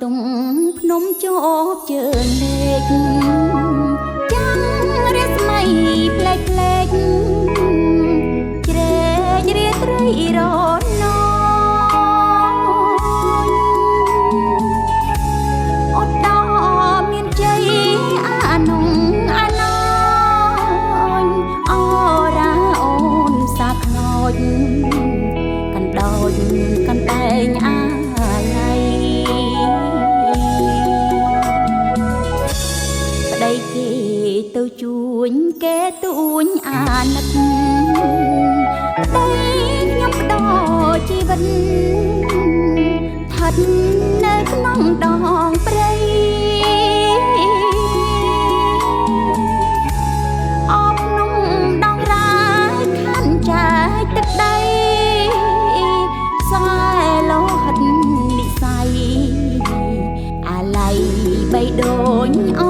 ទុំភ្នំជាប់ជើងលេខចាំរស្មីផ្លេកផ្លេកជ្រែករាត្រីរណោអត់ដល់មានជ័យអានងអាណោញអរ៉ាអូនសាខ្នើចកណ្ដោចកណ្ដែងអាគេទៅជួញគេទួញអាណិតតែខ្ញុំបដោជីវិតឋិតនៅក្នុងដងព្រៃអបនំដងរាយខាន់ចាយទឹកដីខ្សែលោហិតនិស័យអាឡ័យបីដូចអ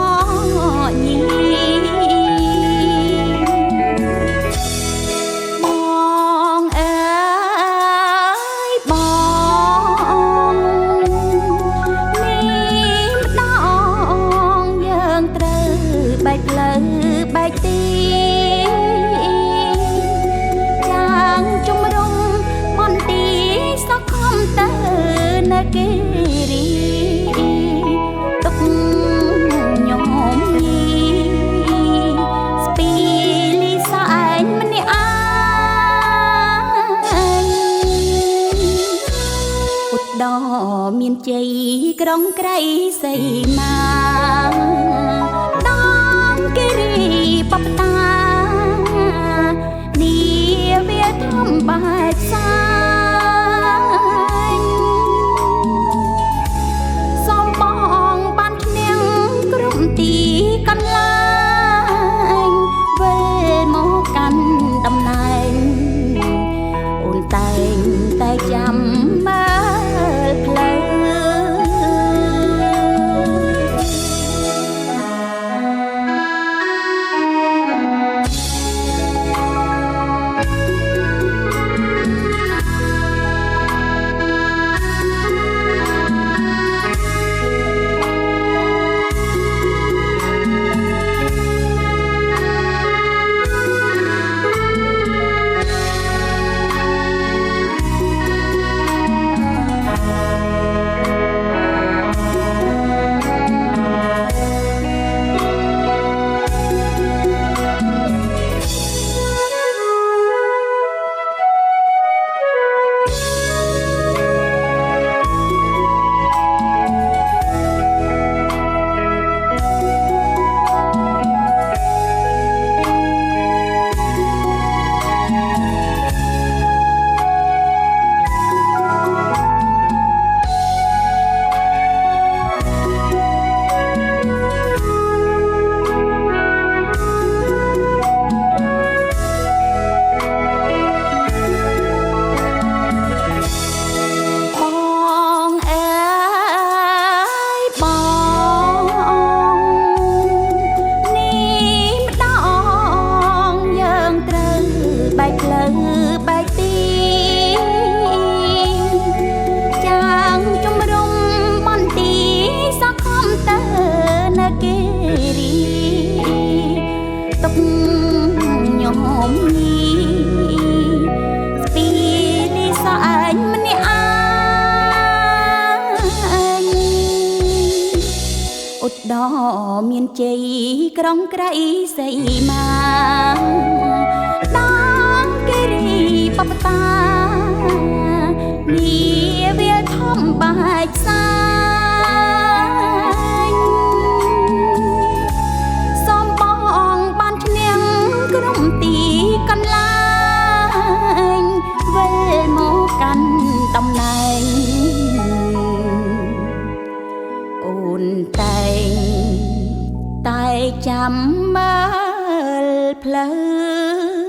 បែកទីយ៉ាងជំរុំមន្ទីសខំទៅនៅគេរីទុកញោមញីស្ពីលីសឯងម្នាក់ឯងឧត្តរមានជ័យក្រុងក្រៃសីមាគេរីបបតានីវាធំបាច់សាញសំបងបានឈ្នះក្រុមទីកន្លែងវិលមកកាន់តំណែងអូនតែងតែចាំមើលផ្លូវបែកទីចាំជំរុំមន្ទីសខំទៅនៅគេរីទុកញោមញីស្ពីលីសឯងម្នាក់ឯងឧត្តរមានជ័យក្រុងក្រៃសីមាគេរីបបតានីវាធំបាច់សាញសំបងបានឈ្នះក្រុមទីកន្លែងវិលមកកាន់តំណែងអូនតែងតែចាំមើលផ្លូវ